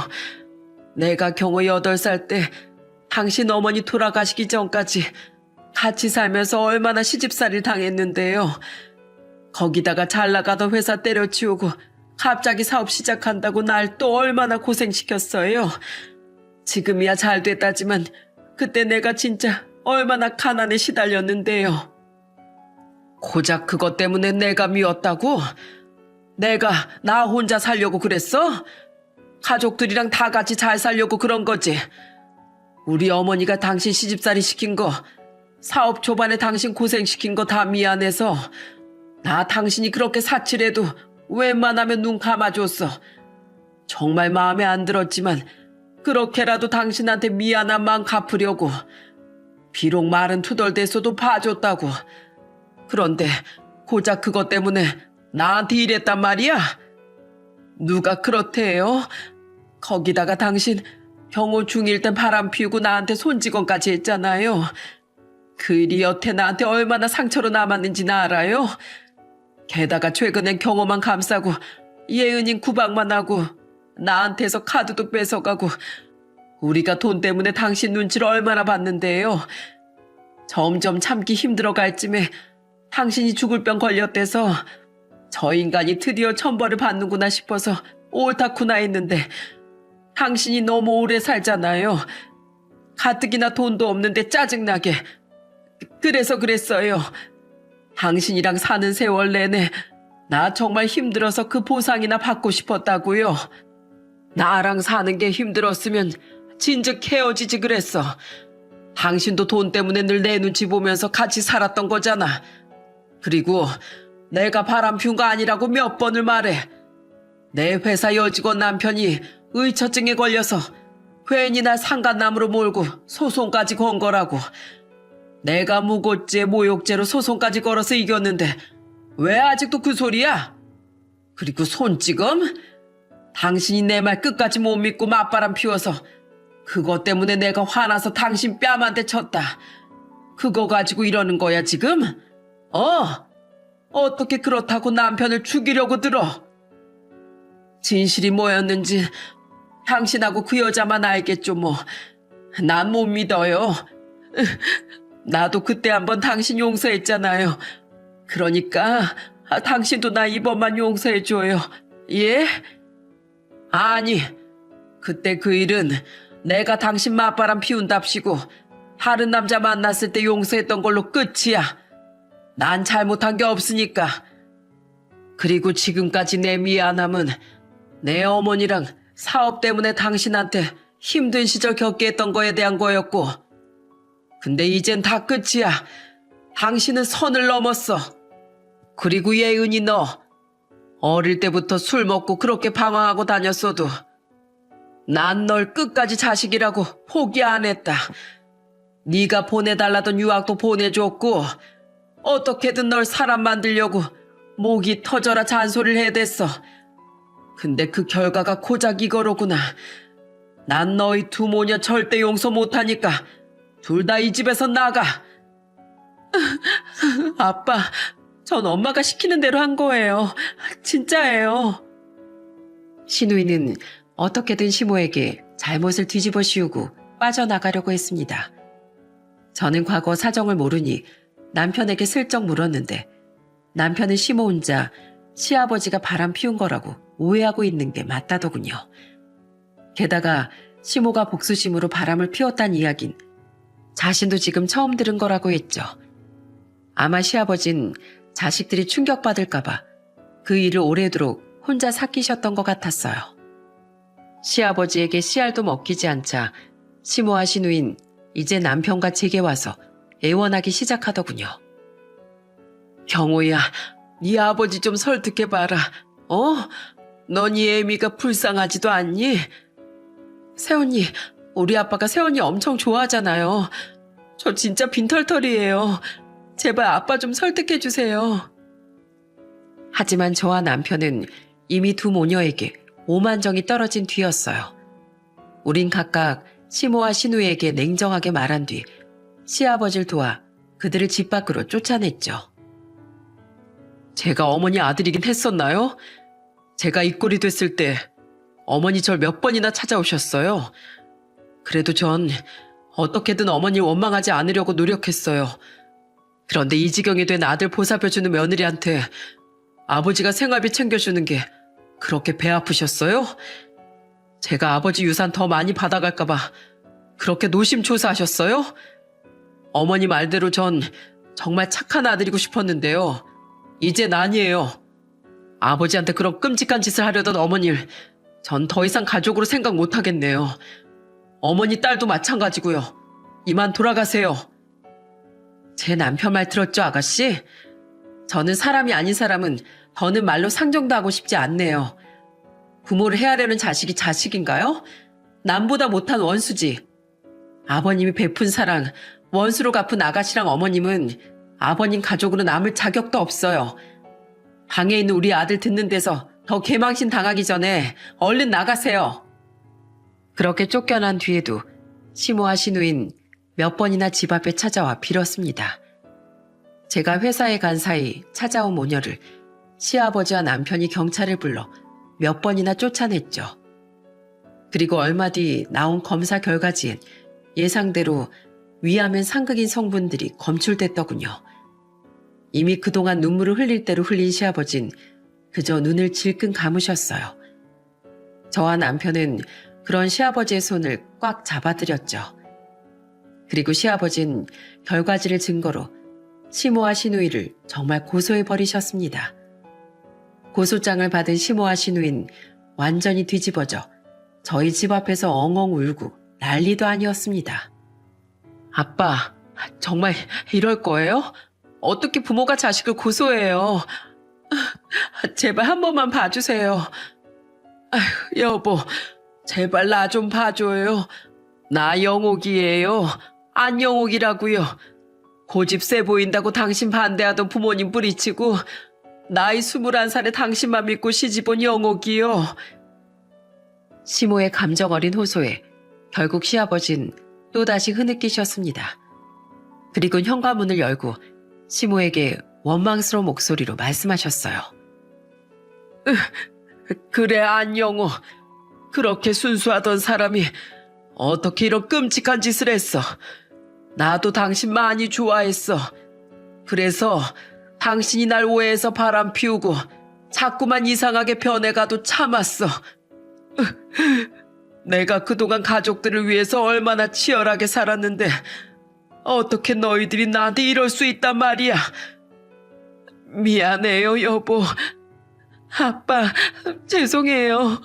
내가 경호 8살 때 당신 어머니 돌아가시기 전까지 같이 살면서 얼마나 시집살이를 당했는데요. 거기다가 잘 나가던 회사 때려치우고 갑자기 사업 시작한다고 날 또 얼마나 고생시켰어요. 지금이야 잘 됐다지만 그때 내가 진짜 얼마나 가난에 시달렸는데요. 고작 그것 때문에 내가 미웠다고? 내가 나 혼자 살려고 그랬어? 가족들이랑 다 같이 잘 살려고 그런 거지. 우리 어머니가 당신 시집살이 시킨 거, 사업 초반에 당신 고생시킨 거 다 미안해서 나 당신이 그렇게 사칠해도 웬만하면 눈 감아줬어. 정말 마음에 안 들었지만 그렇게라도 당신한테 미안한 마음 갚으려고. 비록 말은 투덜댔어도 봐줬다고. 그런데 고작 그것 때문에 나한테 이랬단 말이야? 누가 그렇대요? 거기다가 당신 경호 중일 땐 바람 피우고 나한테 손찌검까지 했잖아요. 그 일이 여태 나한테 얼마나 상처로 남았는지 알아요? 게다가 최근엔 경호만 감싸고 예은인 구박만 하고 나한테서 카드도 뺏어가고 우리가 돈 때문에 당신 눈치를 얼마나 봤는데요. 점점 참기 힘들어갈 쯤에 당신이 죽을 병 걸렸대서 저 인간이 드디어 천벌을 받는구나 싶어서 옳다구나 했는데 당신이 너무 오래 살잖아요. 가뜩이나 돈도 없는데 짜증나게. 그래서 그랬어요. 당신이랑 사는 세월 내내 나 정말 힘들어서 그 보상이나 받고 싶었다고요. 나랑 사는 게 힘들었으면 진즉 헤어지지 그랬어. 당신도 돈 때문에 늘 내 눈치 보면서 같이 살았던 거잖아. 그리고 내가 바람 피운 거 아니라고 몇 번을 말해. 내 회사 여직원 남편이 의처증에 걸려서 괜히 날 상간남으로 몰고 소송까지 건 거라고. 내가 무고죄 모욕죄로 소송까지 걸어서 이겼는데 왜 아직도 그 소리야? 그리고 손찌검? 당신이 내 말 끝까지 못 믿고 맞바람 피워서 그것 때문에 내가 화나서 당신 뺨한테 쳤다. 그거 가지고 이러는 거야 지금? 어떻게 그렇다고 남편을 죽이려고 들어? 진실이 뭐였는지 당신하고 그 여자만 알겠죠 뭐. 난 못 믿어요. 나도 그때 한번 당신 용서했잖아요. 그러니까 당신도 나 이번만 용서해줘요. 예? 아니, 그때 그 일은 내가 당신 맞바람 피운답시고 다른 남자 만났을 때 용서했던 걸로 끝이야. 난 잘못한 게 없으니까. 그리고 지금까지 내 미안함은 내 어머니랑 사업 때문에 당신한테 힘든 시절 겪게 했던 거에 대한 거였고, 근데 이젠 다 끝이야. 당신은 선을 넘었어. 그리고 예은이 너 어릴 때부터 술 먹고 그렇게 방황하고 다녔어도 난 널 끝까지 자식이라고 포기 안 했다. 네가 보내달라던 유학도 보내줬고 어떻게든 널 사람 만들려고 목이 터져라 잔소리를 해댔어. 근데 그 결과가 고작 이거로구나. 난 너희 두 모녀 절대 용서 못하니까 둘 다 이 집에서 나가. 아빠, 전 엄마가 시키는 대로 한 거예요. 진짜예요. 신우이는 어떻게든 시모에게 잘못을 뒤집어 씌우고 빠져나가려고 했습니다. 저는 과거 사정을 모르니 남편에게 슬쩍 물었는데 남편은 시모 혼자 시아버지가 바람 피운 거라고 오해하고 있는 게 맞다더군요. 게다가 시모가 복수심으로 바람을 피웠다는 이야긴 자신도 지금 처음 들은 거라고 했죠. 아마 시아버진 자식들이 충격받을까봐 그 일을 오래도록 혼자 삭히셨던 것 같았어요. 시아버지에게 씨알도 먹히지 않자 시모와 시누인 이제 남편과 제게 와서 애원하기 시작하더군요. 경호야, 네 아버지 좀 설득해봐라. 넌 이 애미가 불쌍하지도 않니? 새언니, 우리 아빠가 새언니 엄청 좋아하잖아요. 저 진짜 빈털털이에요. 제발 아빠 좀 설득해주세요. 하지만 저와 남편은 이미 두 모녀에게 오만정이 떨어진 뒤였어요. 우린 각각 시모와 신우에게 냉정하게 말한 뒤 시아버지를 도와 그들을 집 밖으로 쫓아냈죠. 제가 어머니 아들이긴 했었나요? 제가 이 꼴이 됐을 때 어머니 절 몇 번이나 찾아오셨어요. 그래도 전 어떻게든 어머니 원망하지 않으려고 노력했어요. 그런데 이 지경이 된 아들 보살펴주는 며느리한테 아버지가 생활비 챙겨주는 게 그렇게 배 아프셨어요? 제가 아버지 유산 더 많이 받아갈까봐 그렇게 노심초사하셨어요? 어머니 말대로 전 정말 착한 아들이고 싶었는데요. 이젠 아니에요. 아버지한테 그런 끔찍한 짓을 하려던 어머니를 전 더 이상 가족으로 생각 못하겠네요. 어머니 딸도 마찬가지고요. 이만 돌아가세요. 제 남편 말 들었죠, 아가씨? 저는 사람이 아닌 사람은 더는 말로 상정도 하고 싶지 않네요. 부모를 헤아려는 자식이 자식인가요? 남보다 못한 원수지. 아버님이 베푼 사랑, 원수로 갚은 아가씨랑 어머님은 아버님 가족으로 남을 자격도 없어요. 방에 있는 우리 아들 듣는 데서 더 개망신 당하기 전에 얼른 나가세요. 그렇게 쫓겨난 뒤에도 시모와 시누인 몇 번이나 집 앞에 찾아와 빌었습니다. 제가 회사에 간 사이 찾아온 모녀를 시아버지와 남편이 경찰을 불러 몇 번이나 쫓아냈죠. 그리고 얼마 뒤 나온 검사 결과지엔 예상대로 위암엔 상극인 성분들이 검출됐더군요. 이미 그동안 눈물을 흘릴 대로 흘린 시아버진 그저 눈을 질끈 감으셨어요. 저와 남편은 그런 시아버지의 손을 꽉 잡아드렸죠. 그리고 시아버진 결과지를 증거로 시모와 시누이를 정말 고소해버리셨습니다. 고소장을 받은 시모와 시누인 완전히 뒤집어져 저희 집 앞에서 엉엉 울고 난리도 아니었습니다. 아빠, 정말 이럴 거예요? 어떻게 부모가 자식을 고소해요? 제발 한 번만 봐주세요. 아휴, 여보, 제발 나 좀 봐줘요. 나 영옥이에요. 안영옥이라고요. 고집 세 보인다고 당신 반대하던 부모님 뿌리치고 나이 21살에 당신만 믿고 시집온 영옥이요. 시모의 감정 어린 호소에 결국 시아버진 또다시 흐느끼셨습니다. 그리고 현관문을 열고 시모에게 원망스러운 목소리로 말씀하셨어요. 그래, 안영호. 그렇게 순수하던 사람이 어떻게 이런 끔찍한 짓을 했어. 나도 당신 많이 좋아했어. 그래서 당신이 날 오해해서 바람 피우고 자꾸만 이상하게 변해가도 참았어. 내가 그동안 가족들을 위해서 얼마나 치열하게 살았는데 어떻게 너희들이 나한테 이럴 수 있단 말이야. 미안해요, 여보. 아빠, 죄송해요.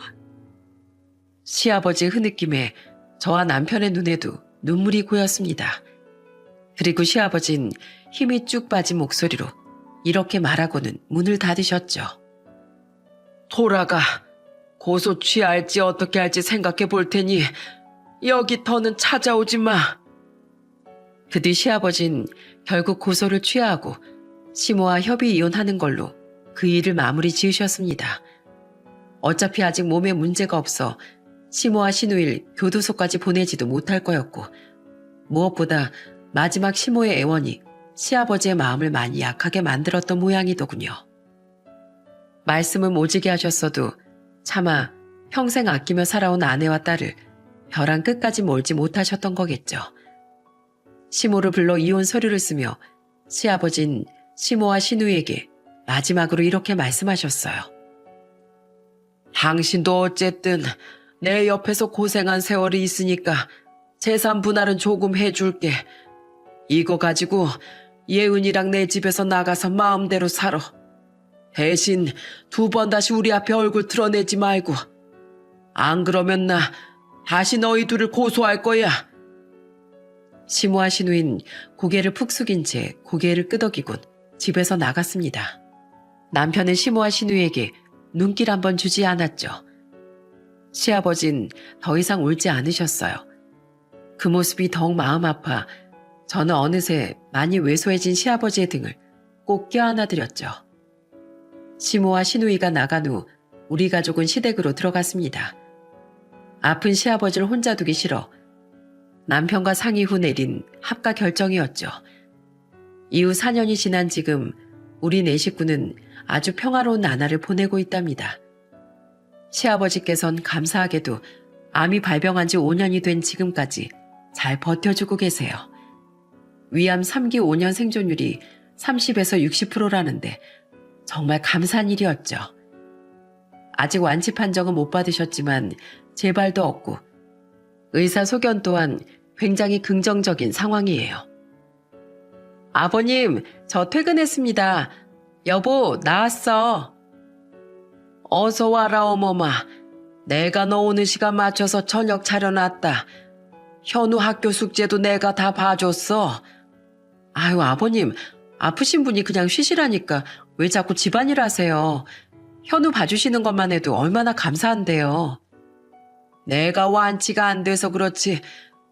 시아버지의 흐느낌에 저와 남편의 눈에도 눈물이 고였습니다. 그리고 시아버진 힘이 쭉 빠진 목소리로 이렇게 말하고는 문을 닫으셨죠. 돌아가. 고소 취할지 어떻게 할지 생각해 볼 테니 여기 더는 찾아오지 마. 그 뒤 시아버진 결국 고소를 취하하고 시모와 협의 이혼하는 걸로 그 일을 마무리 지으셨습니다. 어차피 아직 몸에 문제가 없어 시모와 시누일 교도소까지 보내지도 못할 거였고 무엇보다 마지막 시모의 애원이 시아버지의 마음을 많이 약하게 만들었던 모양이더군요. 말씀은 오지게 하셨어도 차마 평생 아끼며 살아온 아내와 딸을 벼랑 끝까지 몰지 못하셨던 거겠죠. 시모를 불러 이혼 서류를 쓰며 시아버진 시모와 시누이에게 마지막으로 이렇게 말씀하셨어요. 당신도 어쨌든 내 옆에서 고생한 세월이 있으니까 재산 분할은 조금 해줄게. 이거 가지고 예은이랑 내 집에서 나가서 마음대로 살아. 대신 2번 다시 우리 앞에 얼굴 드러내지 말고. 안 그러면 나 다시 너희 둘을 고소할 거야. 시모와 시누인 고개를 푹 숙인 채 고개를 끄덕이곤 집에서 나갔습니다. 남편은 시모와 시누이에게 눈길 한번 주지 않았죠. 시아버진 더 이상 울지 않으셨어요. 그 모습이 더욱 마음 아파 저는 어느새 많이 왜소해진 시아버지의 등을 꼭 껴안아드렸죠. 시모와 시누이가 나간 후 우리 가족은 시댁으로 들어갔습니다. 아픈 시아버지를 혼자 두기 싫어 남편과 상의 후 내린 합가 결정이었죠. 이후 4년이 지난 지금 우리 네 식구는 아주 평화로운 나날을 보내고 있답니다. 시아버지께선 감사하게도 암이 발병한 지 5년이 된 지금까지 잘 버텨주고 계세요. 위암 3기 5년 생존율이 30에서 60%라는데 정말 감사한 일이었죠. 아직 완치 판정은 못 받으셨지만 재발도 없고 의사 소견 또한 굉장히 긍정적인 상황이에요. 아버님, 저 퇴근했습니다. 여보, 나왔어. 어서 와라, 어머마. 내가 너 오는 시간 맞춰서 저녁 차려놨다. 현우 학교 숙제도 내가 다 봐줬어. 아유, 아버님, 아프신 분이 그냥 쉬시라니까 왜 자꾸 집안일 하세요. 현우 봐주시는 것만 해도 얼마나 감사한데요. 내가 완치가 안 돼서 그렇지.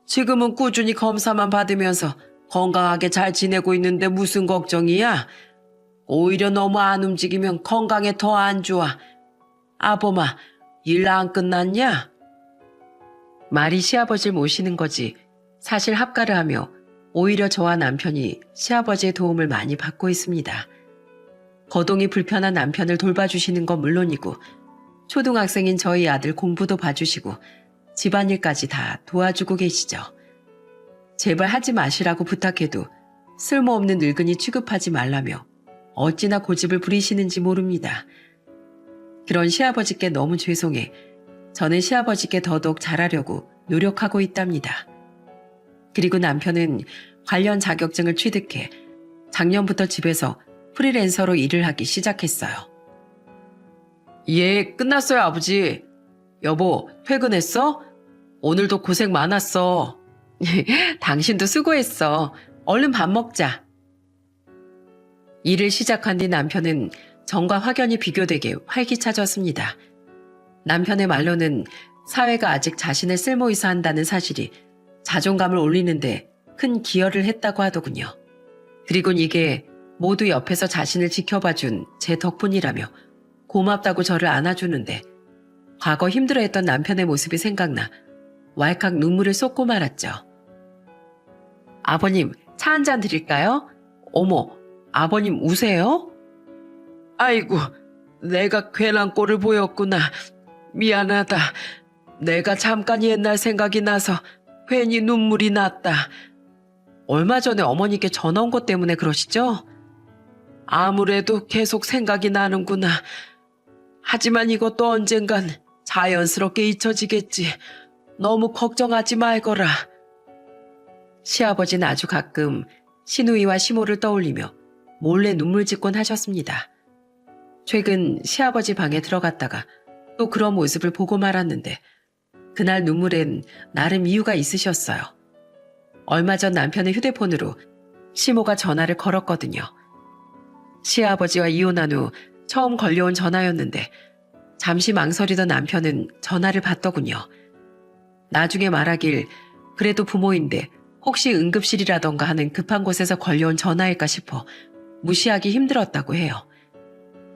지금은 꾸준히 검사만 받으면서 건강하게 잘 지내고 있는데 무슨 걱정이야? 오히려 너무 안 움직이면 건강에 더 안 좋아. 아범아, 일 안 끝났냐? 말이 시아버지를 모시는 거지. 사실 합가를 하며 오히려 저와 남편이 시아버지의 도움을 많이 받고 있습니다. 거동이 불편한 남편을 돌봐주시는 건 물론이고 초등학생인 저희 아들 공부도 봐주시고 집안일까지 다 도와주고 계시죠. 제발 하지 마시라고 부탁해도 쓸모없는 늙은이 취급하지 말라며 어찌나 고집을 부리시는지 모릅니다. 그런 시아버지께 너무 죄송해 저는 시아버지께 더더욱 잘하려고 노력하고 있답니다. 그리고 남편은 관련 자격증을 취득해 작년부터 집에서 프리랜서로 일을 하기 시작했어요. 예, 끝났어요, 아버지. 여보, 퇴근했어? 오늘도 고생 많았어. 당신도 수고했어. 얼른 밥 먹자. 일을 시작한 뒤 남편은 전과 확연히 비교되게 활기차졌습니다. 남편의 말로는 사회가 아직 자신을 쓸모있어 한다는 사실이 자존감을 올리는데 큰 기여를 했다고 하더군요. 그리곤 이게 모두 옆에서 자신을 지켜봐준 제 덕분이라며 고맙다고 저를 안아주는데 과거 힘들어했던 남편의 모습이 생각나 왈칵 눈물을 쏟고 말았죠. 아버님, 차 한 잔 드릴까요? 어머, 아버님 우세요? 아이고, 내가 괜한 꼴을 보였구나. 미안하다. 내가 잠깐 옛날 생각이 나서 괜히 눈물이 났다. 얼마 전에 어머니께 전화 온 것 때문에 그러시죠? 아무래도 계속 생각이 나는구나. 하지만 이것도 언젠간 자연스럽게 잊혀지겠지. 너무 걱정하지 말거라. 시아버지는 아주 가끔 시누이와 시모를 떠올리며 몰래 눈물 짓곤 하셨습니다. 최근 시아버지 방에 들어갔다가 또 그런 모습을 보고 말았는데 그날 눈물엔 나름 이유가 있으셨어요. 얼마 전 남편의 휴대폰으로 시모가 전화를 걸었거든요. 시아버지와 이혼한 후 처음 걸려온 전화였는데 잠시 망설이던 남편은 전화를 받더군요. 나중에 말하길 그래도 부모인데 혹시 응급실이라던가 하는 급한 곳에서 걸려온 전화일까 싶어 무시하기 힘들었다고 해요.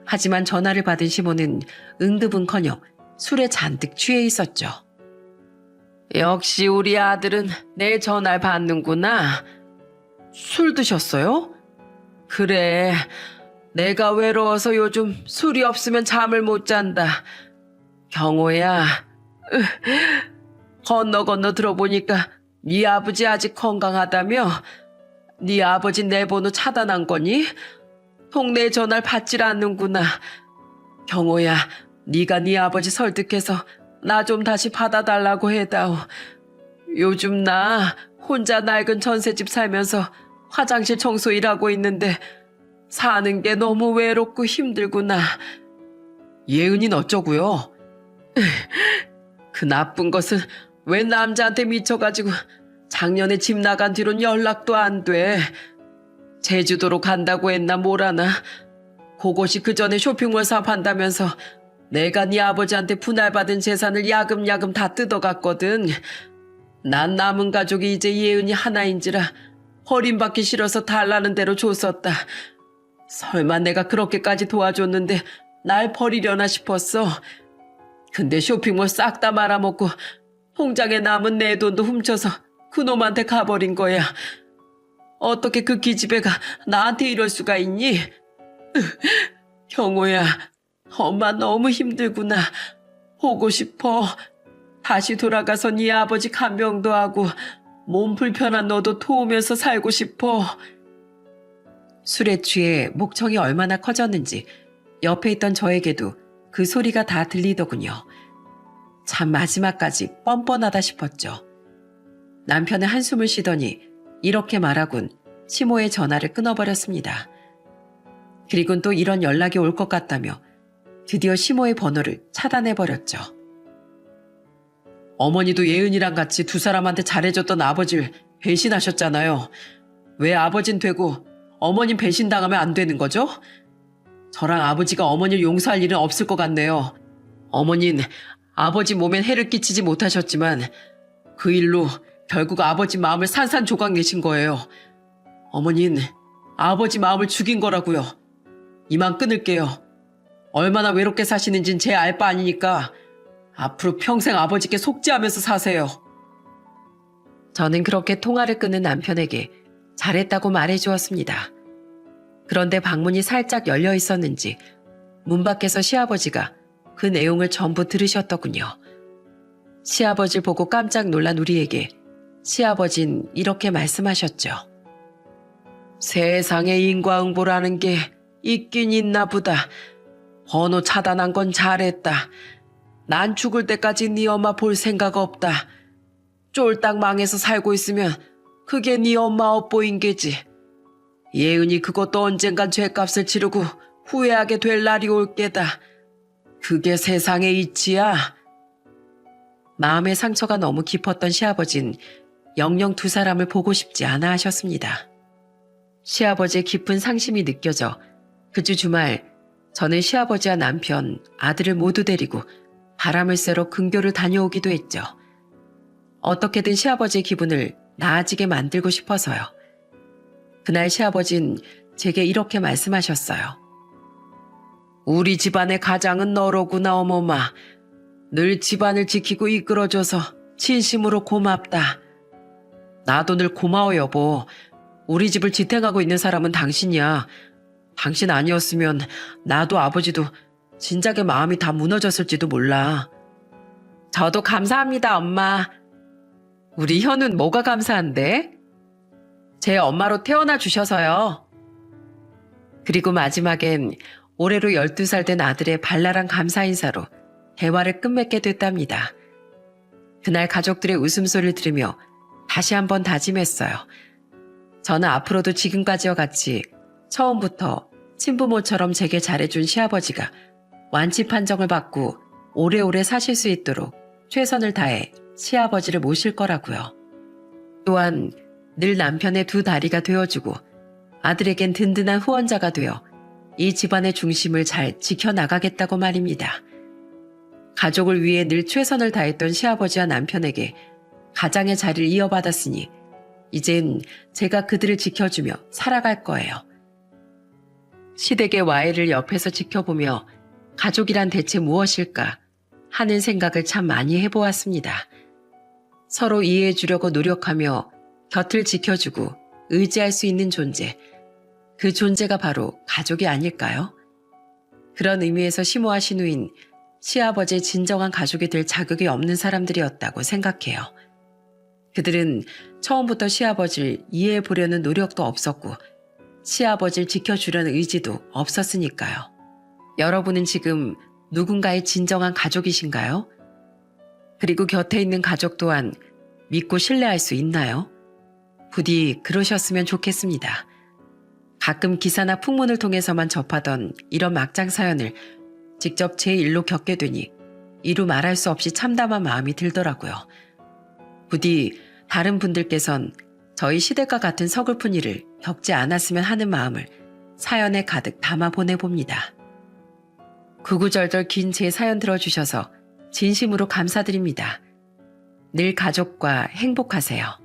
하지만 전화를 받은 시모는 응급은커녕 술에 잔뜩 취해 있었죠. 역시 우리 아들은 내 전화를 받는구나. 술 드셨어요? 그래, 내가 외로워서 요즘 술이 없으면 잠을 못 잔다. 경호야, 건너 들어보니까 네 아버지 아직 건강하다며? 네 아버지 내 번호 차단한 거니? 동네 전화를 받질 않는구나. 경호야, 네가 네 아버지 설득해서 나 좀 다시 받아달라고 해다오. 요즘 나 혼자 낡은 전셋집 살면서 화장실 청소 일하고 있는데 사는 게 너무 외롭고 힘들구나. 예은이는 어쩌고요? 그 나쁜 것은 왜 남자한테 미쳐가지고 작년에 집 나간 뒤론 연락도 안 돼. 제주도로 간다고 했나 뭐라나. 그것이 그 전에 쇼핑몰 사업한다면서 내가 네 아버지한테 분할받은 재산을 야금야금 다 뜯어갔거든. 난 남은 가족이 이제 예은이 하나인지라 버림받기 싫어서 달라는 대로 줬었다. 설마 내가 그렇게까지 도와줬는데 날 버리려나 싶었어. 근데 쇼핑몰 싹 다 말아먹고 통장에 남은 내 돈도 훔쳐서 그놈한테 가버린 거야. 어떻게 그 기집애가 나한테 이럴 수가 있니? 경호야, 엄마 너무 힘들구나. 보고 싶어. 다시 돌아가서 네 아버지 간병도 하고 몸 불편한 너도 도우면서 살고 싶어. 술에 취해 목청이 얼마나 커졌는지 옆에 있던 저에게도 그 소리가 다 들리더군요. 참 마지막까지 뻔뻔하다 싶었죠. 남편은 한숨을 쉬더니 이렇게 말하곤 시모의 전화를 끊어버렸습니다. 그리곤 또 이런 연락이 올 것 같다며 드디어 시모의 번호를 차단해버렸죠. 어머니도 예은이랑 같이 두 사람한테 잘해줬던 아버지를 배신하셨잖아요. 왜 아버진 되고 어머님 배신당하면 안 되는 거죠? 저랑 아버지가 어머니를 용서할 일은 없을 것 같네요. 어머니는 아버지 몸엔 해를 끼치지 못하셨지만 그 일로 결국 아버지 마음을 산산조각 내신 거예요. 어머니는 아버지 마음을 죽인 거라고요. 이만 끊을게요. 얼마나 외롭게 사시는진 제 알 바 아니니까 앞으로 평생 아버지께 속죄하면서 사세요. 저는 그렇게 통화를 끊은 남편에게 잘했다고 말해주었습니다. 그런데 방문이 살짝 열려 있었는지 문 밖에서 시아버지가 그 내용을 전부 들으셨더군요. 시아버지를 보고 깜짝 놀란 우리에게 시아버진 이렇게 말씀하셨죠. 세상에 인과응보라는 게 있긴 있나 보다. 번호 차단한 건 잘했다. 난 죽을 때까지 네 엄마 볼 생각 없다. 쫄딱 망해서 살고 있으면 그게 네 엄마 업보인 게지. 예은이 그것도 언젠간 죗값을 치르고 후회하게 될 날이 올 게다. 그게 세상의 이치야. 마음의 상처가 너무 깊었던 시아버진 영영 두 사람을 보고 싶지 않아 하셨습니다. 시아버지의 깊은 상심이 느껴져 그 주 주말 저는 시아버지와 남편, 아들을 모두 데리고 바람을 쐬러 근교를 다녀오기도 했죠. 어떻게든 시아버지의 기분을 나아지게 만들고 싶어서요. 그날 시아버진 제게 이렇게 말씀하셨어요. 우리 집안의 가장은 너로구나 어머마. 늘 집안을 지키고 이끌어줘서 진심으로 고맙다. 나도 늘 고마워 여보. 우리 집을 지탱하고 있는 사람은 당신이야. 당신 아니었으면 나도 아버지도 진작에 마음이 다 무너졌을지도 몰라. 저도 감사합니다 엄마. 우리 현우는 뭐가 감사한데? 제 엄마로 태어나 주셔서요. 그리고 마지막엔 올해로 12살 된 아들의 발랄한 감사 인사로 대화를 끝맺게 됐답니다. 그날 가족들의 웃음소리를 들으며 다시 한번 다짐했어요. 저는 앞으로도 지금까지와 같이 처음부터 친부모처럼 제게 잘해준 시아버지가 완치 판정을 받고 오래오래 사실 수 있도록 최선을 다해 시아버지를 모실 거라고요. 또한 늘 남편의 두 다리가 되어주고 아들에겐 든든한 후원자가 되어 이 집안의 중심을 잘 지켜나가겠다고 말입니다. 가족을 위해 늘 최선을 다했던 시아버지와 남편에게 가장의 자리를 이어받았으니 이젠 제가 그들을 지켜주며 살아갈 거예요. 시댁의 와해를 옆에서 지켜보며 가족이란 대체 무엇일까 하는 생각을 참 많이 해보았습니다. 서로 이해해 주려고 노력하며 곁을 지켜주고 의지할 수 있는 존재, 그 존재가 바로 가족이 아닐까요? 그런 의미에서 시모와 시누인, 시아버지의 진정한 가족이 될 자격이 없는 사람들이었다고 생각해요. 그들은 처음부터 시아버지를 이해해 보려는 노력도 없었고 시아버지를 지켜주려는 의지도 없었으니까요. 여러분은 지금 누군가의 진정한 가족이신가요? 그리고 곁에 있는 가족 또한 믿고 신뢰할 수 있나요? 부디 그러셨으면 좋겠습니다. 가끔 기사나 풍문을 통해서만 접하던 이런 막장 사연을 직접 제 일로 겪게 되니 이루 말할 수 없이 참담한 마음이 들더라고요. 부디 다른 분들께선 저희 시댁과 같은 서글픈 일을 겪지 않았으면 하는 마음을 사연에 가득 담아 보내봅니다. 구구절절 긴 제 사연 들어주셔서 진심으로 감사드립니다. 늘 가족과 행복하세요.